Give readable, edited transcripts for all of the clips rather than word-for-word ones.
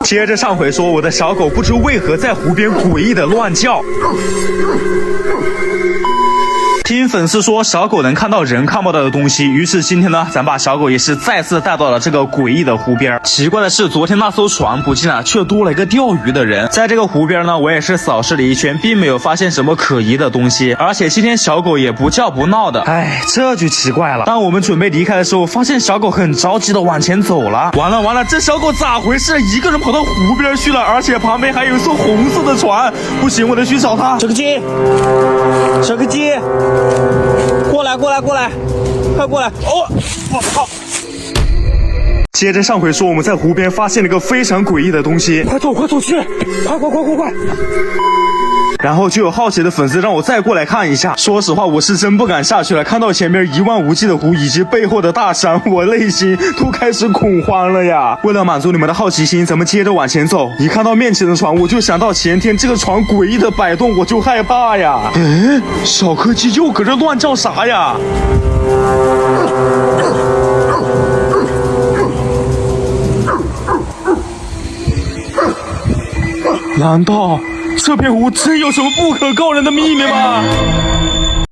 接着上回说，我的小狗不知为何在湖边诡异的乱叫。听粉丝说小狗能看到人看不到的东西，于是今天呢，咱把小狗也是再次带到了这个诡异的湖边。奇怪的是，昨天那艘船不见了，却多了一个钓鱼的人。在这个湖边呢，我也是扫视了一圈，并没有发现什么可疑的东西，而且今天小狗也不叫不闹的。哎，这就奇怪了。当我们准备离开的时候，发现小狗很着急的往前走了。完了，这小狗咋回事？一个人跑到湖边去了，而且旁边还有一艘红色的船。不行，我得去找它。小柯基，小柯基。过来，快过来！哦，我靠！接着上回说，我们在湖边发现了一个非常诡异的东西，快走去！快！然后就有好奇的粉丝让我再过来看一下。说实话，我是真不敢下去了。看到前面一望无际的湖以及背后的大山，我内心都开始恐慌了呀。为了满足你们的好奇心，咱们接着往前走。一看到面前的船，我就想到前天这个船诡异的摆动，我就害怕呀。小柯基又搁这乱叫啥呀？难道这片湖真有什么不可告人的秘密吗？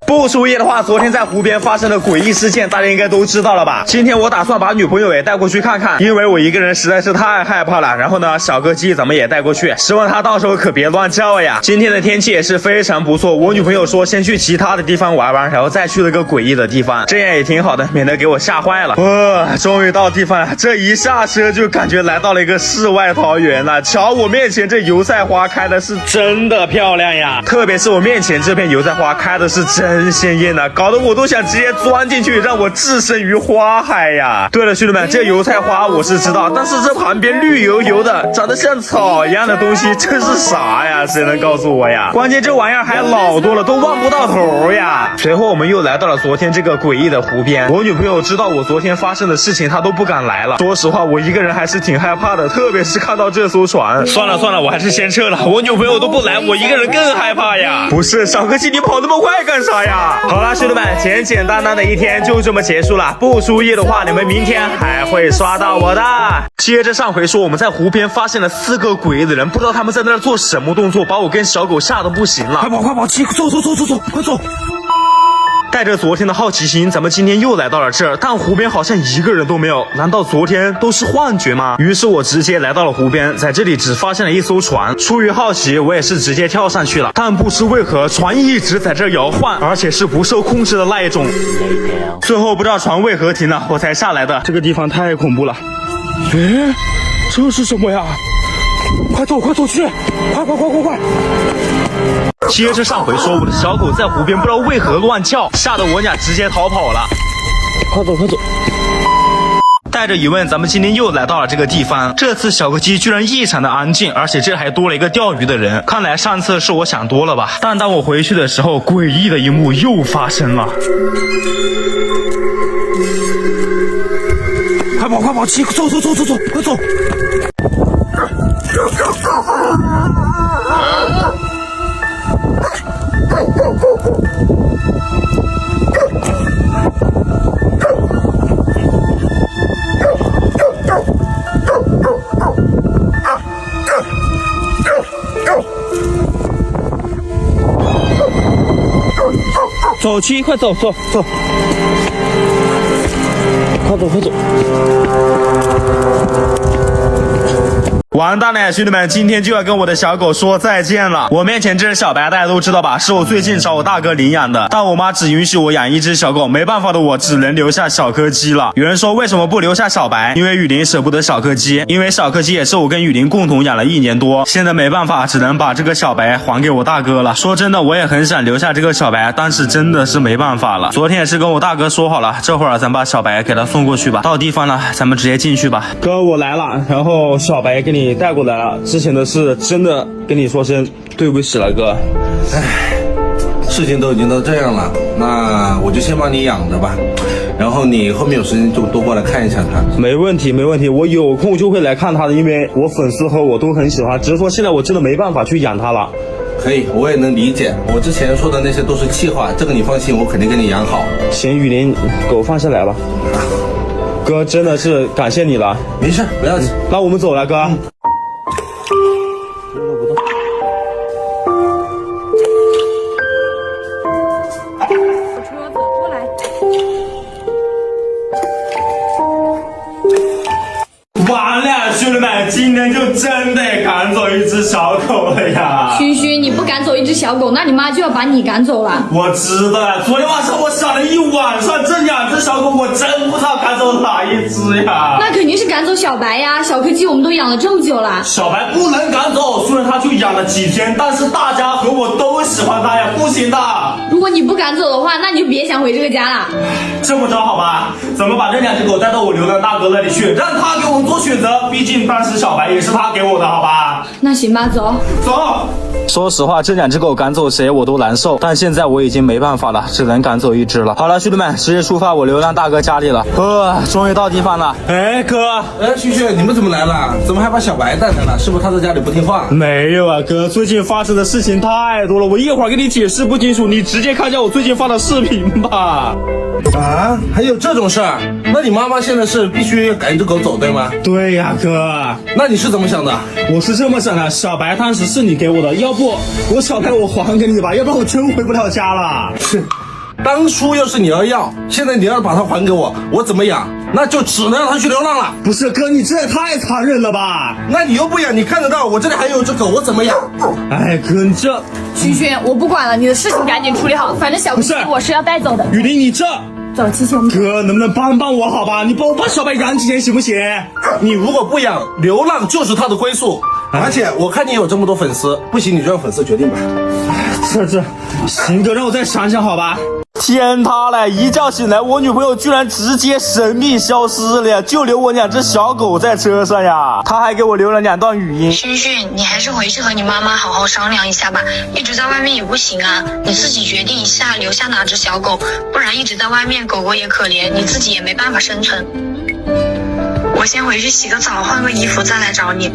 不输液的话，昨天在湖边发生的诡异事件，大家应该都知道了吧？今天我打算把女朋友也带过去看看，因为我一个人实在是太害怕了。然后呢，小柯基咱们也带过去，希望他到时候可别乱叫呀。今天的天气也是非常不错，我女朋友说先去其他的地方玩玩，然后再去了个诡异的地方，这样也挺好的，免得给我吓坏了。终于到地方了，这一下车就感觉来到了一个世外桃源了。瞧我面前这油菜花开的是真的漂亮呀，特别是我面前这片油菜花开的是真鲜艳的，搞得我都想直接钻进去，让我置身于花海呀。对了，兄弟们，这油菜花我是知道，但是这旁边绿油油的长得像草一样的东西，这是啥呀？谁能告诉我呀？关键这玩意儿还老多了，都望不到头呀。随后我们又来到了昨天这个诡异的湖边，我女朋友知道我昨天发生的事情，她都不敢来了。说实话，我一个人还是挺害怕的，特别是看到这艘船。算了，我还是先撤了，我女朋友都不来，我一个人更害怕呀。不是，小柯基，你跑那么快干啥呀？好了，兄弟们，简简单单的一天就这么结束了。不输液的话，你们明天还会刷到我的。接着上回说，我们在湖边发现了4个诡异的人，不知道他们在那儿做什么动作，把我跟小狗吓得不行了。快跑，走，快走！带着昨天的好奇心，咱们今天又来到了这儿，但湖边好像一个人都没有，难道昨天都是幻觉吗？于是我直接来到了湖边，在这里只发现了一艘船，出于好奇，我也是直接跳上去了，但不知为何船一直在这摇晃，而且是不受控制的那一种。最后不知道船为何停了，我才下来的。这个地方太恐怖了。这是什么呀？快走去！快！接着上回说，我的小狗在湖边不知道为何乱叫，吓得我俩直接逃跑了。快走！带着疑问，咱们今天又来到了这个地方。这次小柯基居然异常的安静，而且这还多了一个钓鱼的人。看来上次是我想多了吧。但当我回去的时候，诡异的一幕又发生了。快跑！走！快走！走七，快走！快走！完蛋了，兄弟们，今天就要跟我的小狗说再见了。我面前这只小白大家都知道吧，是我最近找我大哥领养的，但我妈只允许我养一只小狗，没办法的我只能留下小柯基了。有人说为什么不留下小白？因为雨林舍不得小柯基，因为小柯基也是我跟雨林共同养了1年多，现在没办法，只能把这个小白还给我大哥了。说真的，我也很想留下这个小白，但是真的是没办法了。昨天也是跟我大哥说好了，这会儿咱把小白给他送过去吧。到地方了，咱们直接进去吧。哥，我来了，然后小白给你带过来了，之前的事真的跟你说声对不起了，哥。事情都已经到这样了，那我就先把你养着吧，然后你后面有时间就多过来看一下他。没问题，我有空就会来看他的，因为我粉丝和我都很喜欢，只是说现在我真的没办法去养他了。可以，我也能理解，我之前说的那些都是气话，这个你放心，我肯定给你养好。行，雨林，狗放下来吧。哥，真的是感谢你了。没事，不要紧。那我们走了，哥。不动。车子过来。完了，兄弟们，今天就真得赶走一只小狗了呀！勋勋，你不赶走一只小狗，那你妈就要把你赶走了。我知道呀，昨天晚上我想了一晚上，这2只小狗我真不知道赶走哪一只呀。那肯定是赶走小白呀，小柯基我们都养了这么久了。小白不能赶走，虽然它就养了几天，但是大家和我都喜欢它呀，不行的。如果你不赶走的话，那你就别想回这个家了。这么着好吧，咱们把这2只狗带到我流浪大哥那里去，让他给我们做选择。毕竟当时小白也是他给我的，好吧？那行吧，走。走。说实话，这2只狗赶走谁我都难受，但现在我已经没办法了，只能赶走1只了。好了，兄弟们，直接出发，我流浪大哥家里了。终于到地方了。哎，哥，旭旭，你们怎么来了？怎么还把小白带来了？是不是他在家里不听话？没有啊，哥，最近发生的事情太多了，我一会儿给你解释不清楚，你直接看一下我最近发的视频吧。啊，还有这种事儿？那你妈妈现在是必须要赶这狗走，对吗？对呀，哥。那你是怎么想的？我是这么想的，小白当时是你给我的，要不我小白我还给你吧，要不然我真回不了家了。是，当初要是你要，现在你要把它还给我，我怎么养？那就只能让它去流浪了。不是哥，你这也太残忍了吧？那你又不养，你看得到我这里还有只狗，我怎么养？哎，哥，你这……勋勋，我不管了，你的事情赶紧处理好，反正小柯基我是要带走的。雨林，你这……走，七七，我们哥，能不能帮帮我好吧？你帮我把小白养几天行不行？你如果不养，流浪就是它的归宿。而且我看你有这么多粉丝，不行你就让粉丝决定吧。这行哥，让我再想想好吧。天塌了！一觉醒来，我女朋友居然直接神秘消失了呀，就留我2只小狗在车上呀。她还给我留了2段语音。勋勋，你还是回去和你妈妈好好商量一下吧，一直在外面也不行啊，你自己决定一下留下哪只小狗，不然一直在外面，狗狗也可怜，你自己也没办法生存。我先回去洗个澡，换个衣服再来找你。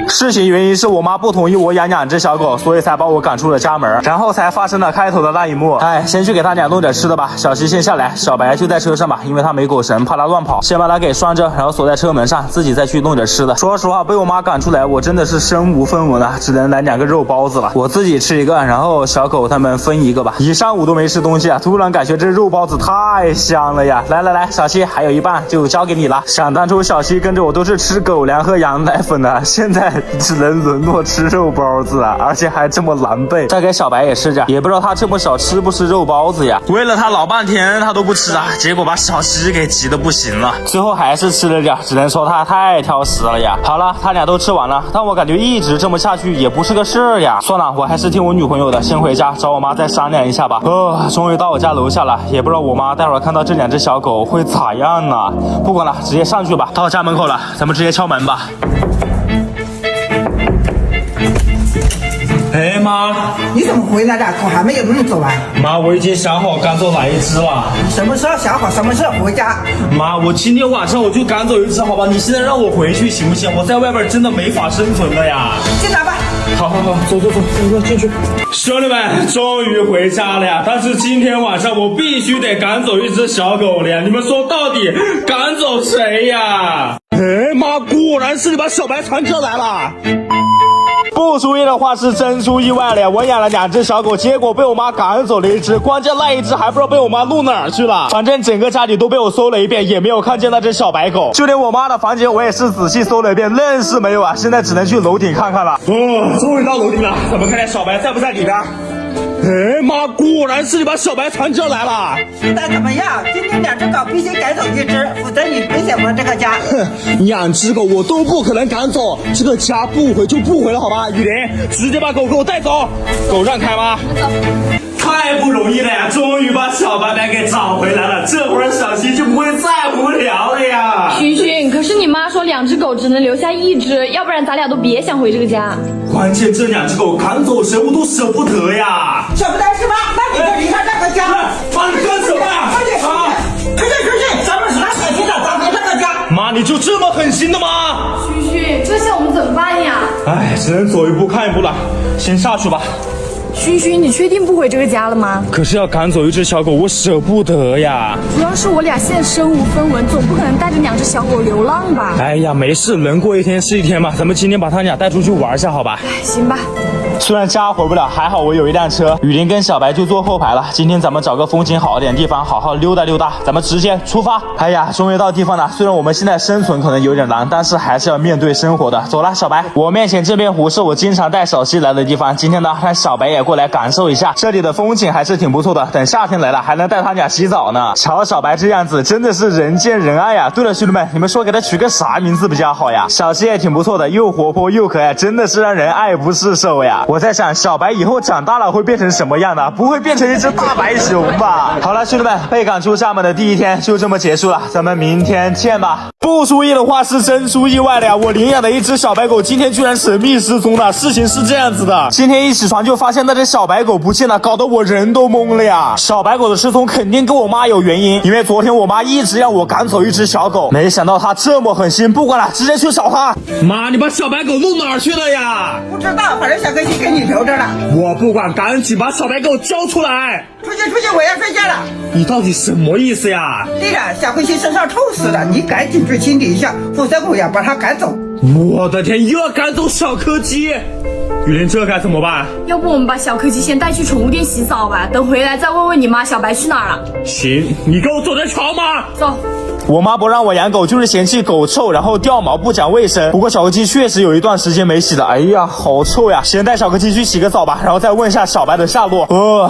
事情原因是我妈不同意我养2只小狗，所以才把我赶出了家门，然后才发生了开头的那一幕。哎，先去给他俩弄点吃的吧。小西先下来，小白就在车上吧，因为他没狗绳，怕他乱跑，先把他给拴着，然后锁在车门上，自己再去弄点吃的。说实话，被我妈赶出来，我真的是身无分文啊，只能来2个肉包子了。我自己吃1个，然后小狗他们分1个吧。一上午都没吃东西啊，突然感觉这肉包子太香了呀！来，小西，还有一半就交给你了。想当初小西跟着我都是吃狗粮和羊奶粉的，现在只能沦落吃肉包子啊，而且还这么狼狈。再给小白也吃着，也不知道他这么小吃不吃肉包子呀？喂了他老半天他都不吃啊，结果把小西给急得不行了，最后还是吃了点，只能说他太挑食了呀。好了，他俩都吃完了，但我感觉一直这么下去也不是个事儿呀。算了，我还是听我女朋友的，先回家找我妈再商量一下吧。终于到我家楼下了，也不知道我妈待会儿看到这2只小狗会咋样呢？不管了，直接上去吧。到家门口了，咱们直接敲门吧。哎妈，你怎么回来了？狗还没有弄走啊？妈，我已经想好赶走哪一只了。什么时候想好，什么时候回家？妈，我今天晚上我就赶走1只，好吧？你现在让我回去行不行？我在外边真的没法生存了呀。进来吧。好，走，进去。兄弟们，终于回家了呀！但是今天晚上我必须得赶走1只小狗了呀！你们说到底赶走谁呀？哎妈，果然是你把小白传车来了。不出意的话是真出意外了呀！我养了2只小狗，结果被我妈赶走了1只，关键那1只还不知道被我妈弄哪儿去了。反正整个家里都被我搜了一遍，也没有看见那只小白狗，就连我妈的房间我也是仔细搜了一遍，愣是没有啊！现在只能去楼顶看看了。终于到楼顶了，咱们看看小白在不在里边。哎妈，果然是你把小白传这来了。现在怎么样？今天2只狗必须赶走1只，否则你别想回这个家。哼，2只狗我都不可能赶走，这个家不回就不回了，好吧？雨林，直接把狗给我带走。狗让开吗？太不容易了呀，终于把小白白给找回来了，这会儿小西就不会再无聊了呀。勋勋，可是你妈说2只狗只能留下1只，要不然咱俩都别想回这个家。关键这2只狗赶走谁我都舍不得呀。舍不得是吧？那你就离开这个家。妈，你干什么呀？快点，咱们啥狠心的？咱回这个家。妈，你就这么狠心的吗？勋勋，这下我们怎么办呀？哎，只能走一步看一步了，先下去吧。勋勋，你确定不回这个家了吗？可是要赶走一只小狗，我舍不得呀。主要是我俩现在身无分文，总不可能带着2只小狗流浪吧？哎呀，没事，能过一天是一天嘛。咱们今天把它俩带出去玩一下，好吧？行吧。虽然家回不了，还好我有一辆车，雨林跟小白就坐后排了。今天咱们找个风景好一点的地方，好好溜达溜达，咱们直接出发。哎呀，终于到地方了。虽然我们现在生存可能有点难，但是还是要面对生活的。走了，小白，我面前这片湖是我经常带小溪来的地方。今天呢，让小白也过来感受一下，这里的风景还是挺不错的。等夏天来了，还能带他俩洗澡呢。瞧小白这样子，真的是人见人爱呀。对了，兄弟们，你们说给他取个啥名字比较好呀？小溪也挺不错的，又活泼又可爱，真的是让人爱不释手呀。我在想，小白以后长大了会变成什么样呢？不会变成一只大白熊吧？好了，兄弟们，被赶出厦门的第一天就这么结束了，咱们明天见吧。不出意的话是真出意外了呀！我领养的一只小白狗今天居然神秘失踪了。事情是这样子的，今天一起床就发现那只小白狗不见了，搞得我人都懵了呀。小白狗的失踪肯定跟我妈有原因，因为昨天我妈一直让我赶走一只小狗，没想到她这么狠心，不管了，直接去找她。妈，你把小白狗弄哪儿去了呀？不知道，反正小哥就给你留着了。我不管，赶紧把小白狗交出来！出去，我要睡觉了。你到底什么意思呀？对了，小灰熊身上臭死了，你赶紧去清理一下，否则我要把它赶走。我的天，又要赶走小柯基！雨林，这该怎么办？要不我们把小柯基先带去宠物店洗澡吧，等回来再问问你妈小白去哪儿了。行，你给我走着瞧嘛。走。我妈不让我养狗，就是嫌弃狗臭，然后掉毛不讲卫生。不过小柯基确实有一段时间没洗了，哎呀，好臭呀！先带小柯基去洗个澡吧，然后再问一下小白的下落。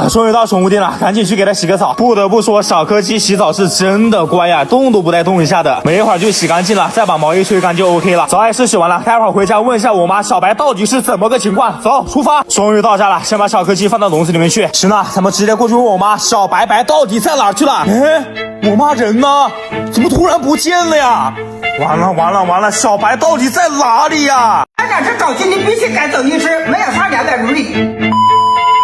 终于到宠物店了，赶紧去给它洗个澡。不得不说，小柯基洗澡是真的乖呀，动都不带动一下的。没一会儿就洗干净了，再把毛一吹干就 OK 了。澡也是洗完了，待会儿回家问一下我妈小白到底是怎么个情况。走，出发！终于到家了，先把小柯基放到笼子里面去。行了，咱们直接过去问我妈小白白到底在哪儿去了。我妈人呢？怎么突然不见了呀？完了，小白到底在哪里呀？那2只狗今天必须赶走1只，没有它2个如理。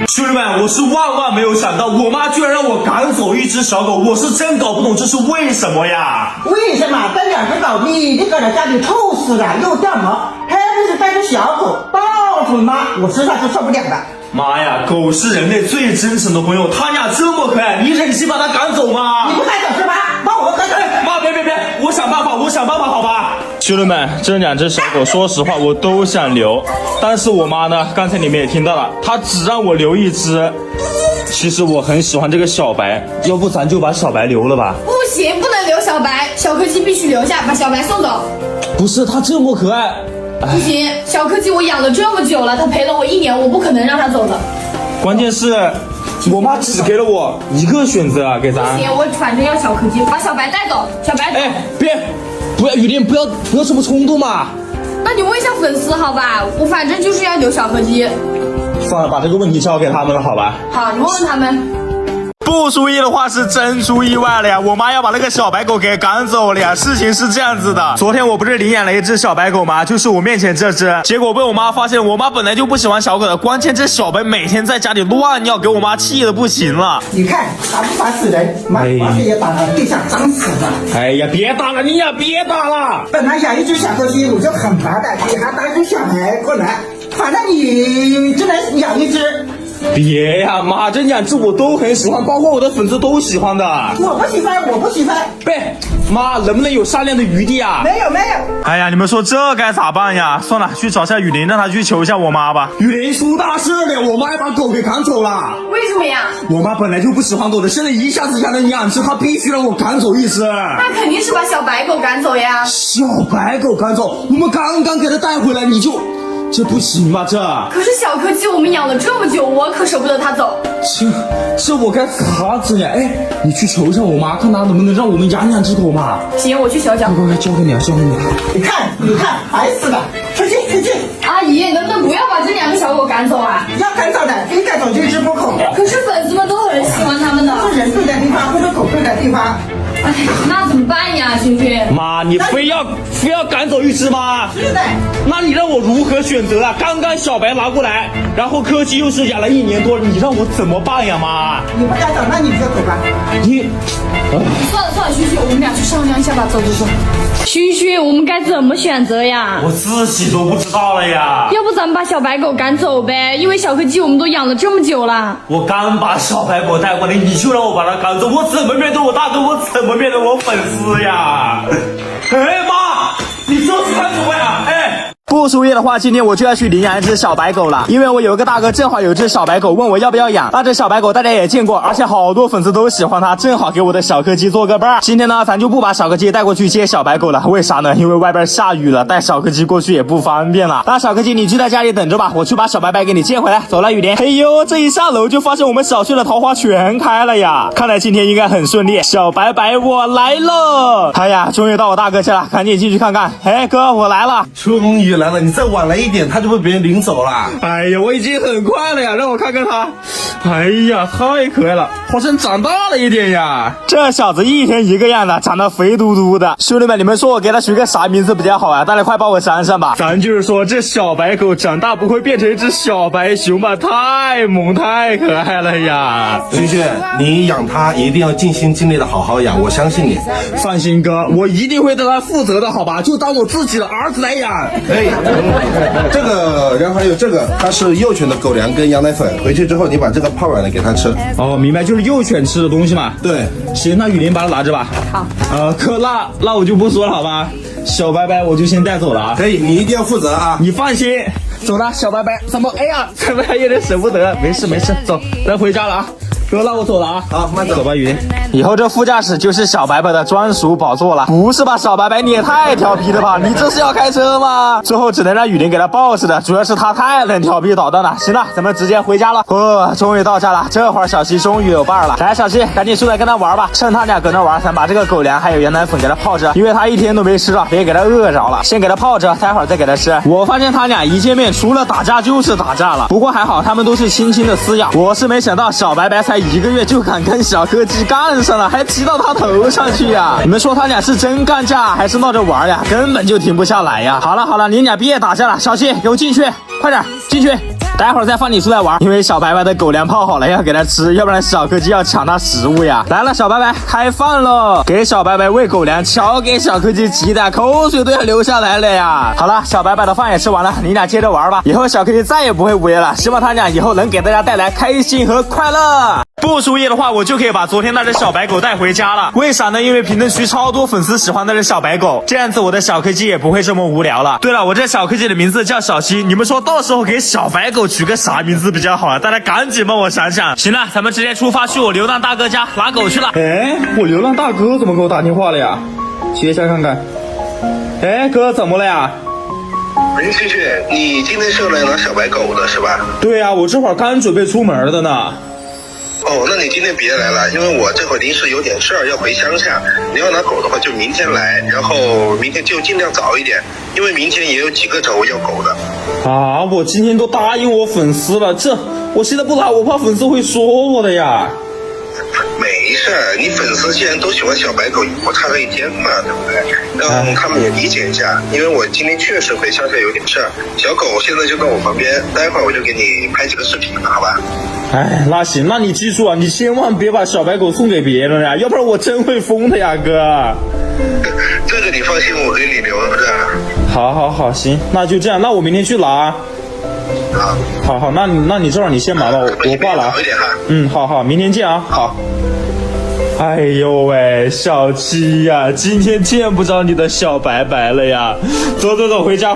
兄弟们，我是万没有想到，我妈居然让我赶走一只小狗，我是真搞不懂这是为什么呀？为什么带2只狗你搁在家里臭死了，又掉毛，还不是带着小狗到处拉，我实在是受不了了。妈呀，狗是人类最真诚的朋友，它俩这么可爱，你忍心把它赶走吗？你不赶走是吧？帮我赶走。妈，别，我想办法，好吧？兄弟们，这2只小狗，说实话我都想留，但是我妈呢，刚才你们也听到了，她只让我留1只。其实我很喜欢这个小白，要不咱就把小白留了吧？不行，不能留小白，小柯基必须留下，把小白送走。不是，它这么可爱。不行，小柯基我养了这么久了，它陪了我1年，我不可能让它走的。关键是我妈只给了我1个选择啊，给咱。不行，我反正要小柯基，把小白带走。小白走。不要雨林，不要这么冲动嘛。那你问一下粉丝好吧，我反正就是要留小柯基。算了，把这个问题交给他们了，好吧？好，你问问他们。不出意的话是真出意外了呀！我妈要把那个小白狗给赶走了呀！事情是这样子的，昨天我不是领养了一只小白狗吗？就是我面前这只，结果被我妈发现。我妈本来就不喜欢小狗的，关键这小白每天在家里乱尿，给我妈气得不行了。你看烦不烦死人？妈也打了，地上脏死了。哎呀，别打了，你呀，别打了！本来养一只小柯基我就很烦的，你还带一只小孩过来，反正你只能养1只。别呀，妈，这2只我都很喜欢，包括我的粉丝都喜欢的。我不喜欢。妈，能不能有商量的余地啊？没有。哎呀，你们说这该咋办呀？算了，去找下雨林，让他去求一下我妈吧。雨林出大事了，我妈要把狗给赶走了。为什么呀？我妈本来就不喜欢狗的，现在一下子养了2只，她必须让我赶走1只。那肯定是把小白狗赶走呀。小白狗赶走？我们刚刚给它带回来，你就……这不行吧？这可是小柯基我们养了这么久，我可舍不得它走。这我该咋整呀？哎，你去求一下我妈，看她能不能让我们养2只狗嘛。行，我去求求。快，交给你了。你看，烦死了！出去！阿姨，能不能不要把这2个小狗赶走啊？要赶走的，非赶走1只不可。可是粉丝们都很喜欢它们的。是人对的地方，不是狗对的地方。那怎么办呀，萱萱？妈，你非要赶走一只吗？是的，那你让我如何选择啊？刚刚小白拿过来，然后柯基又是养了1年多，你让我怎么办呀，妈？你不敢走，那你就走吧。你，算了算了，萱萱，我们俩去商量一下吧，走走走。萱萱，我们该怎么选择呀？我自己都不知道了呀。要不咱们把小白狗赶走呗？因为小柯基我们都养了这么久了。我刚把小白狗带过来，你就让我把它赶走，我怎么面对我大哥？我怎么面对我粉丝呀？哎妈，你说是看什么呀？哎。不输液的话，今天我就要去领养一只小白狗了，因为我有一个大哥正好有只小白狗，问我要不要养。那只小白狗大家也见过，而且好多粉丝都喜欢它，正好给我的小柯基做个伴儿。今天呢，咱就不把小柯基带过去接小白狗了，为啥呢？因为外边下雨了，带小柯基过去也不方便了。那小柯基你就在家里等着吧，我去把小白白给你接回来。走了，雨林。嘿呦，这一下楼就发现我们小区的桃花全开了呀，看来今天应该很顺利。小白白我来了！哎呀，终于到我大哥家了，赶紧进去看看。哎哥，我来了。终于来了，你再晚来一点，他就被别人领走了。哎呀，我已经很快了呀，让我看看他。哎呀，太可爱了，好像长大了一点呀。这小子一天一个样的，长得肥嘟嘟的。兄弟们，你们说我给他取个啥名字比较好啊？大家快帮我想想吧。咱就是说，这小白狗长大不会变成一只小白熊吧？太萌太可爱了呀！萱萱，你养它一定要尽心尽力的好好养，我相信你。放心哥，我一定会对他负责的，好吧？就当我自己的儿子来养。哎，这个，然后还有这个，它是幼犬的狗粮跟羊奶粉，回去之后你把这个泡软了给它吃。哦，明白，就是幼犬吃的东西嘛。对，行，那雨林把它拿着吧。好。哥，那我就不说了，好吧？小白白我就先带走了啊。可以，你一定要负责啊。你放心。走了，小白白，怎么？哎呀，怎么还有点舍不得？没事没事，走，咱回家了啊。哥，那我走了啊。好，慢走。走吧，雨林。以后这副驾驶就是小白白的专属宝座了。不是吧，小白白，你也太调皮了吧？你这是要开车吗？最后只能让雨林给他抱着的，主要是他太能调皮捣蛋了。行了，咱们直接回家了。终于到家了，这会儿小七终于有伴了。来，小七，赶紧出来跟他玩吧。趁他俩搁那玩，咱把这个狗粮还有羊奶粉给他泡着，因为他一天都没吃了，别给他饿着了。先给他泡着，待会儿再给他吃。我发现他俩一见面，除了打架就是打架了。不过还好，他们都是轻轻的撕咬。我是没想到小白白才1个月就敢跟小柯基干上了，还骑到他头上去呀！你们说他俩是真干架还是闹着玩呀？根本就停不下来呀！好了，你俩别打架了，小七给我进去，快点进去。待会儿再放你出来玩，因为小白白的狗粮泡好了要给他吃，要不然小柯基要抢他食物呀。来了，小白白开饭喽！给小白白喂狗粮，瞧给小柯基急的口水都要流下来了呀。好了，小白白的饭也吃完了，你俩接着玩吧。以后小柯基再也不会无聊了，希望他俩以后能给大家带来开心和快乐。不输液的话，我就可以把昨天那只小白狗带回家了。为啥呢？因为评论区超多粉丝喜欢那只小白狗，这样子我的小柯基也不会这么无聊了。对了，我这小柯基的名字叫小七，你们说到时候给小白狗取个啥名字比较好啊？大家赶紧帮我想想。行了，咱们直接出发去我流浪大哥家拿狗去了。哎，我流浪大哥怎么给我打电话了呀？接一下看看。哎，哥怎么了呀？林萱萱，你今天是要来拿小白狗的是吧？对呀，我这会儿刚准备出门的呢。哦，那你今天别来了，因为我这会儿临时有点事儿要回乡下。你要拿狗的话，就明天来，然后明天就尽量早一点，因为明天也有几个找我要狗的。啊，我今天都答应我粉丝了，我现在不来，我怕粉丝会说我的呀。没事儿，你粉丝既然都喜欢小白狗，我差这一天嘛，对不对？让他们也理解一下，因为我今天确实回乡下有点事儿。小狗现在就在我旁边，待会儿我就给你拍几个视频，好吧？哎，那行，那你记住啊，你千万别把小白狗送给别人呀，要不然我真会疯的呀，哥。这个你放心，我给你留着。好，行，那就这样，那我明天去拿。好，那你这会儿你先忙吧，我挂了啊。好，明天见啊，好。哎呦喂，小七呀，今天见不着你的小白白了呀！走，回家。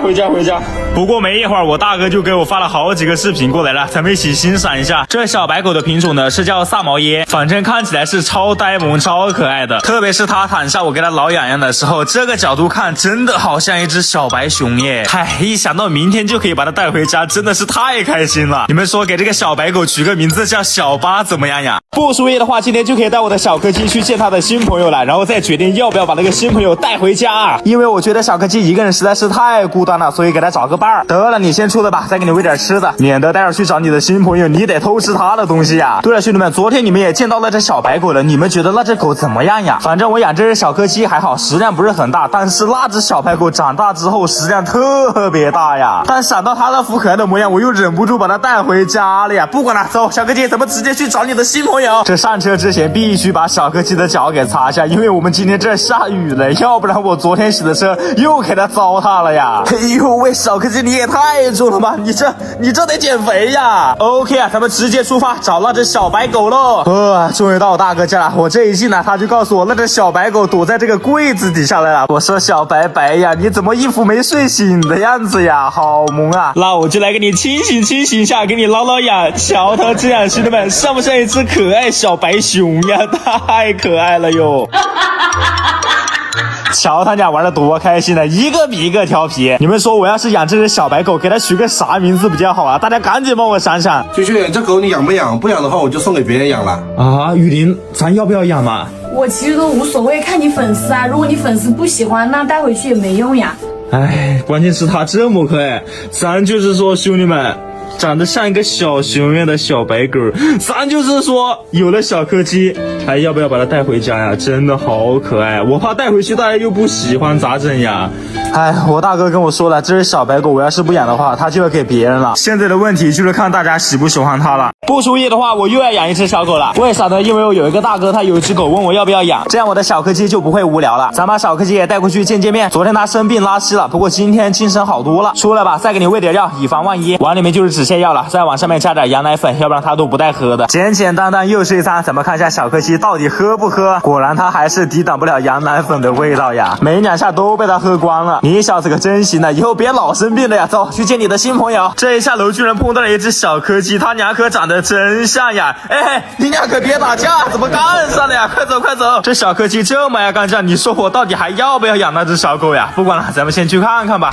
不过没一会儿，我大哥就给我发了好几个视频过来了，咱们一起欣赏一下。这小白狗的品种呢是叫萨摩耶，反正看起来是超呆萌、超可爱的。特别是它躺下我给它挠痒痒的时候，这个角度看真的好像一只小白熊耶！嗨，一想到明天就可以把它带回家，真的是太开心了。你们说给这个小白狗取个名字叫小八怎么样呀？不输液的话，今天就可以带我的小柯鸡去见他的新朋友了，然后再决定要不要把那个新朋友带回家。因为我觉得小柯基一个人实在是太孤单了，所以给他找个伴儿。得了，你先出来吧，再给你喂点吃的，免得待会儿去找你的新朋友，你得偷吃他的东西呀。对了，兄弟们，昨天你们也见到了这小白狗了，你们觉得那只狗怎么样呀？反正我养这只小柯基还好，食量不是很大，但是那只小白狗长大之后食量特别大呀。但想到它那副可爱的模样，我又忍不住把它带回家了呀。不管了，走，小柯基，咱们直接去找你的新朋友。这上车之前必须把小柯基的脚给擦下，因为我们今天这下雨了，要不然我昨天洗的车又给它糟蹋了呀。哎呦喂，小柯基你也太重了吧，你这得减肥呀。OK 啊，咱们直接出发找那只小白狗喽。终于到我大哥家了，我这一进来他就告诉我那只小白狗躲在这个柜子底下来了。我说小白白呀，你怎么一副没睡醒的样子呀，好萌啊。那我就来给你清醒一下，给你挠挠痒。瞧它这样，兄弟们，像不像一只可爱小白熊呀？太可爱了哟。瞧他俩玩的多开心呢，一个比一个调皮。你们说我要是养这只小白狗，给它取个啥名字比较好啊？大家赶紧帮我想想。旭旭，这狗你养不养？不养的话，我就送给别人养了。啊，雨林，咱要不要养嘛？我其实都无所谓，看你粉丝啊。如果你粉丝不喜欢，那带回去也没用呀。哎，关键是它这么可爱，咱就是说兄弟们，长得像一个小熊一样的小白狗，咱就是说有了小柯基，还要不要把它带回家呀？真的好可爱，我怕带回去大家又不喜欢咋整呀？哎，我大哥跟我说了，这只小白狗我要是不养的话，它就要给别人了。现在的问题就是看大家喜不喜欢它了。不出意的话，我又要养一只小狗了。为啥呢？因为我有一个大哥，他有一只狗，问我要不要养，这样我的小柯基就不会无聊了。咱把小柯基也带过去见面。昨天他生病拉稀了，不过今天精神好多了。出来吧，再给你喂点药，以防万一。碗里面就是止泻药了，再往上面加点羊奶粉，要不然他都不带喝的。简简单单又是一餐，咱们看一下小柯基到底喝不喝。果然他还是抵挡不了羊奶粉的味道呀，没2下都被他喝光了。你小子可真行啊，以后别老生病了呀。走，去见你的新朋友。这一下楼居然碰到了一只小柯基，他俩可长得真像呀。哎，你俩可别打架，怎么干上了呀？快走快走！这小柯基这么爱干架，你说我到底还要不要养那只小狗呀？不管了，咱们先去看看吧。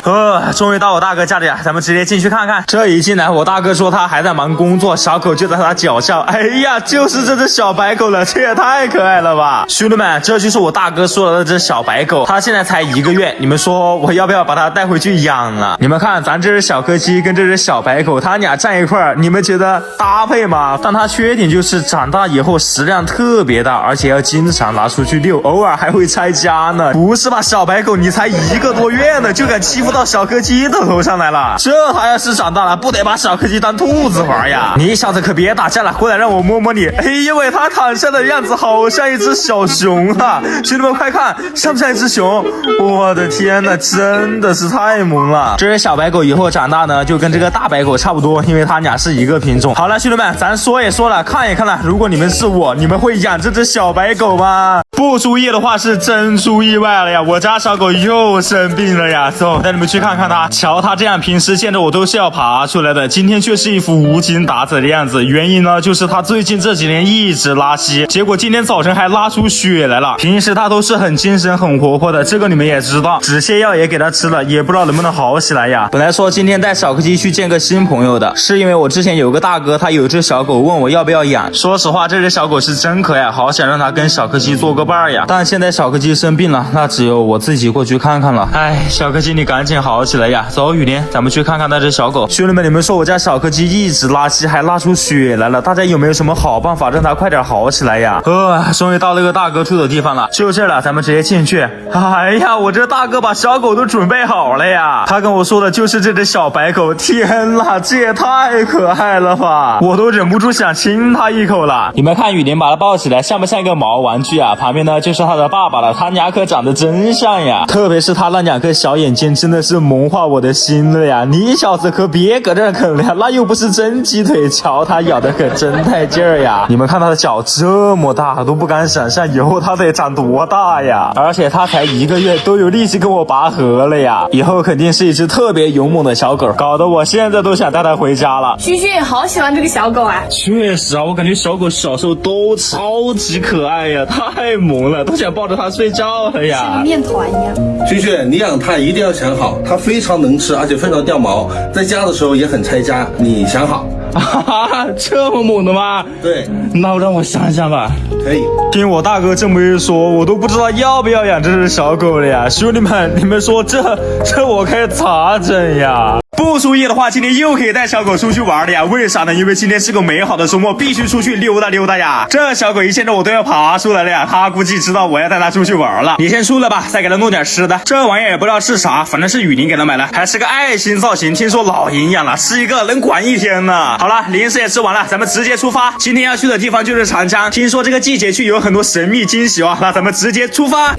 终于到我大哥家里了，咱们直接进去看看。这一进来，我大哥说他还在忙工作，小狗就在他脚下。哎呀，就是这只小白狗了，这也太可爱了吧！兄弟们，这就是我大哥说的那只小白狗，它现在才1个月，你们说我要不要把它带回去养了？你们看，咱这只小柯基跟这只小白狗，它俩站一块儿，你们觉得搭配吗？但它缺点就是长大以后食量特别大，而且要经常拿出去遛，偶尔还会拆家呢。不是吧，小白狗你才1个多月呢，就敢欺负到小柯基的头上来了？这它要是长大了，不得把小柯基当兔子玩呀？你小子可别打架了，过来让我摸摸你。哎呦喂，它躺下的样子好像一只小熊啊！兄弟们快看，像不像一只熊？我的天哪，真的是太萌了！这只小白狗以后长大呢，就跟这个大白狗差不多，因为它俩是一个品种。好了，兄弟们，咱说也说了，看也看了，如果你们是我，你们会养这只小白狗吗？不出意的话是真出意外了呀，我家小狗又生病了呀。走，带你们去看看它。瞧它这样，平时见着我都是要爬出来的，今天却是一副无精打采的样子。原因呢，就是它最近这几年一直拉稀，结果今天早晨还拉出血来了。平时它都是很精神很活泼的，这个你们也知道，止泻药也给它吃了，也不知道能不能好起来呀。本来说今天带小柯基去见个新朋友的，是因为我之前有个大哥，他有只小狗，问我要不要养。说实话，这只小狗是真可爱，好想让它跟小柯基做个伴呀。但现在小柯基生病了，那只有我自己过去看看了。哎，小柯基你赶紧好起来呀！走，雨林，咱们去看看那只小狗。兄弟们，你们说我家小柯基一直拉稀，还拉出血来了，大家有没有什么好办法让它快点好起来呀？终于到那个大哥住的地方了，就这了，咱们直接进去。哎呀，我这大哥把小狗都准备好了呀，他跟我说的就是这只小白狗。天哪，这也太可爱了吧，我都忍不住想亲它一口了。你们看雨林把它抱起来，像不像一个毛玩具啊？旁边呢就是他的爸爸了，他俩可长得真像呀，特别是他那2颗小眼睛，真的是萌化我的心了呀。你小子可别搁这啃了，那又不是真鸡腿，瞧他咬的可真带劲儿呀。你们看他的脚这么大，都不敢想象以后他得长多大呀。而且他才1个月，都有力气跟我拔河了呀，以后肯定是一只特别勇猛的小狗，搞得我现在都想带它回家了。旭旭好喜欢这个小小狗啊？确实啊，我感觉小狗小时候都超级可爱呀，太萌了，都想抱着它睡觉了呀。像个面团一样。萱萱，你养它一定要想好，它非常能吃，而且非常掉毛，在家的时候也很拆家，你想好。啊，这么猛的吗？对，那让我想想吧。可以。听我大哥这么一说，我都不知道要不要养这只小狗了呀。兄弟们，你们说这我该咋整呀？不输液的话，今天又可以带小狗出去玩了呀。为啥呢？因为今天是个美好的周末，必须出去溜达溜达呀。这小狗一见着我都要爬出来了呀，它估计知道我要带它出去玩了。你先出来吧，再给它弄点吃的。这玩意儿也不知道是啥，反正是雨林给它买的，还是个爱心造型，听说老营养了，吃一个能管一天呢。好了，零食也吃完了，咱们直接出发。今天要去的地方就是长江，听说这个季节去有很多神秘惊喜哦。那咱们直接出发。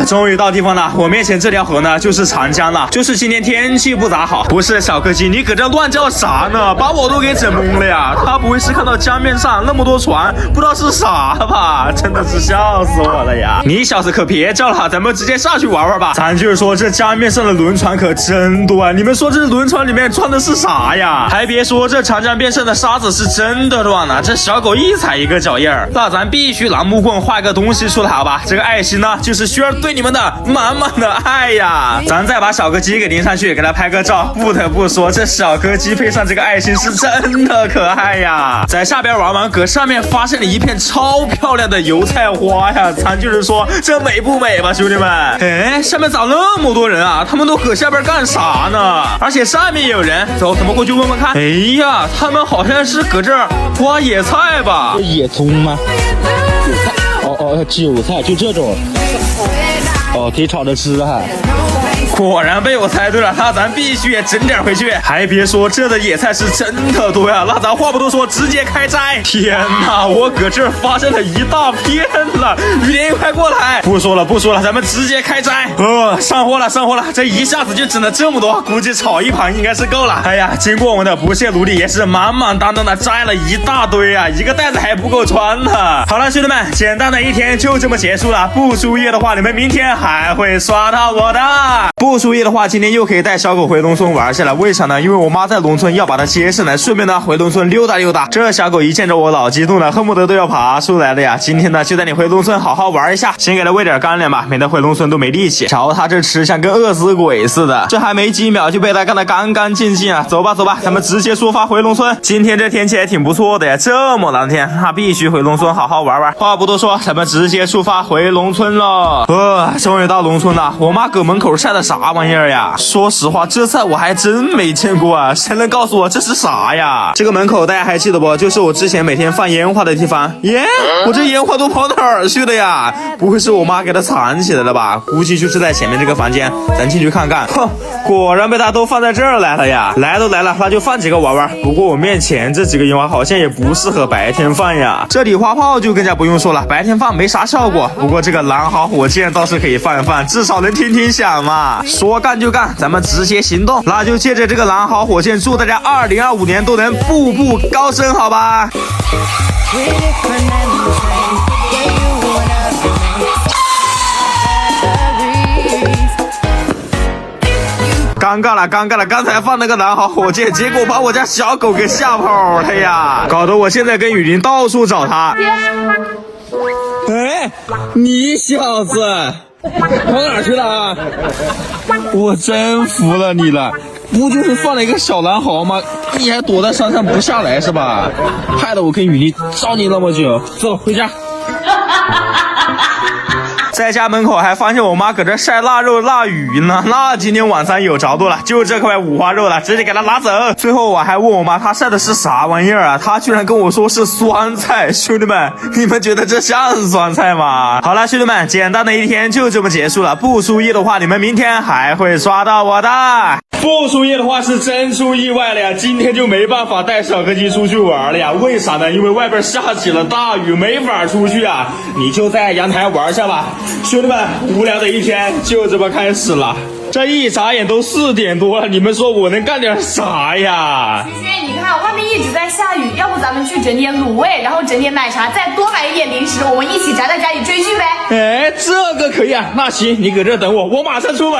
终于到地方了，我面前这条河呢就是长江了，就是今天天气不咋好。不是小柯基，你搁这乱叫啥呢？把我都给整懵了呀！他不会是看到江面上那么多船，不知道是啥吧？真的是笑死我了呀！你小子可别叫了，咱们直接下去玩玩吧。咱就是说，这江面上的轮船可真多啊！你们说这轮船里面装的是啥呀？还别说，这长江边上的沙子是真的软啊！这小狗一踩一个脚印儿，那咱必须拿木棍画个东西出来，好吧？这个爱心呢，就是轩儿对你们的满满的爱呀！咱再把小柯基给拎上去，给他拍个照。不得不说，这小柯基配上这个爱心是真的可爱呀！在下边玩完，搁上面发现了一片超漂亮的油菜花呀！咱就是说，这美不美吧，兄弟们？哎，下面咋那么多人啊？他们都搁下边干啥呢？而且上面也有人，走，咱们过去问问看。哎呀，他们好像是搁这儿挖野菜吧？野葱吗？韭菜就这种。可以炒着吃哈。果然被我猜对了，那咱必须也整点回去。还别说，这的野菜是真的多呀！那咱话不多说，直接开摘。天哪，我搁这儿发现了一大片了！雨林，快过来！不说了，咱们直接开摘。上货了！这一下子就整了这么多，估计炒一盘应该是够了。哎呀，经过我们的不懈努力，也是满满当当的摘了一大堆啊，一个袋子还不够穿呢。好了，兄弟们，简单的一天就这么结束了。不输液的话，你们明天还会刷到我的。不输液的话，今天又可以带小狗回农村玩去了。为啥呢？因为我妈在农村要把它接上来，顺便呢回农村溜达溜达。这小狗一见着我老激动了，恨不得都要爬出来了呀！今天呢就带你回农村好好玩一下，先给它喂点干粮吧，免得回农村都没力气。瞧它这吃像跟饿死鬼似的，这还没几秒就被它干得干干净净啊！走吧，咱们直接出发回农村。今天这天气还挺不错的呀，这么蓝天，那必须回农村好好玩玩。话不多说，咱们直接出发回农村了。终于到农村了，我妈搁门口晒的啥玩意儿呀？说实话，这菜我还真没见过啊！谁能告诉我这是啥呀？这个门口大家还记得不？就是我之前每天放烟花的地方。耶，我这烟花都跑哪儿去了呀？不会是我妈给它藏起来了吧？估计就是在前面这个房间，咱进去看看。哼，果然被它都放在这儿来了呀！来都来了，那就放几个玩玩。不过我面前这几个烟花好像也不适合白天放呀。这礼花炮就更加不用说了，白天放没啥效果。不过这个蓝豪火箭倒是可以放一放，至少能听听响嘛。说干就干，咱们直接行动。那就借着这个蓝豪火箭，祝大家2025年都能步步高升，好吧？尴尬了，刚才放那个蓝豪火箭，结果把我家小狗给吓跑了呀，搞得我现在跟雨林到处找它。哎，你小子跑哪去了啊？我真服了你了，不就是放了一个小蓝豪吗？你还躲在山上不下来是吧？害得我跟雨林找你那么久。走，回家。在家门口还发现我妈搁这晒腊肉腊鱼呢，那今天晚上有着落了，就这块五花肉了，直接给它拿走。最后我还问我妈她晒的是啥玩意儿啊，她居然跟我说是酸菜。兄弟们，你们觉得这像酸菜吗？好了，兄弟们，简单的一天就这么结束了。不输液的话，你们明天还会刷到我的。不输液的话是真出意外了呀，今天就没办法带小柯基出去玩了呀。为啥呢？因为外边下起了大雨，没法出去啊。你就在阳台玩下吧。兄弟们，无聊的一天就这么开始了。这一眨眼都4点多了，你们说我能干点啥呀？萱萱，你看外面一直在下雨，要不不咱们去整点卤味，然后整点奶茶，再多买一点零食，我们一起宅在家里追剧呗？哎，这个可以啊。那行，你搁这等我，我马上出门。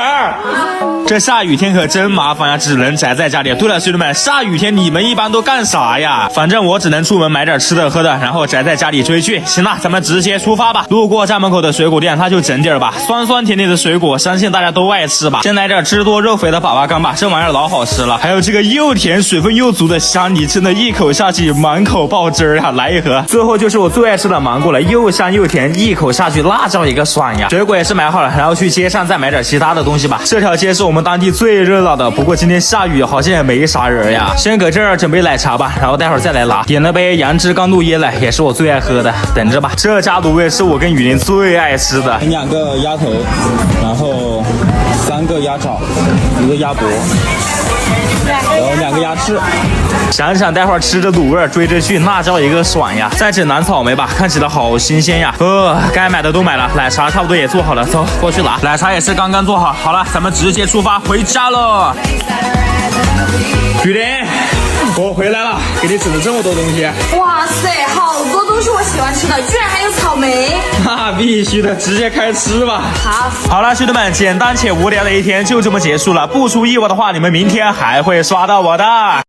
这下雨天可真麻烦呀，只能宅在家里。对了，兄弟们，下雨天你们一般都干啥呀？反正我只能出门买点吃的喝的，然后宅在家里追剧。行了，咱们直接出发吧。路过家门口的水果店，他就整点吧，酸酸甜甜的水果，相信大家都爱吃吧。先来点汁多肉肥的粑粑干吧，这玩意儿老好吃了。还有这个又甜水分又足的香梨，真的一口下去满口爆汁啊！来一盒。最后就是我最爱吃的芒果了，又香又甜，一口下去辣椒一个爽呀。水果也是买好了，然后去街上再买点其他的东西吧。这条街是我们当地最热闹的，不过今天下雨，好像也没啥人呀。先搁这儿准备奶茶吧，然后待会儿再来拿。点了杯杨枝甘露椰奶，也是我最爱喝的，等着吧。这家卤味是我跟雨林最爱吃的。 2个鸭头，然后3个鸭爪，1个鸭脖，然后2个鸭翅。想想待会儿吃着卤味追着剧，那叫一个爽呀！再整蓝草莓吧，看起来好新鲜呀。该买的都买了，奶茶差不多也做好了，走过去拿。奶茶也是刚刚做好，好了，咱们直接出发回家了。雨林，我回来了，给你整了这么多东西。哇塞，好多都是我喜欢吃的，居然还有草莓。那必须的，直接开吃吧。好了，兄弟们，简单且无聊的一天就这么结束了。不出意外的话，你们明天还会刷到我的。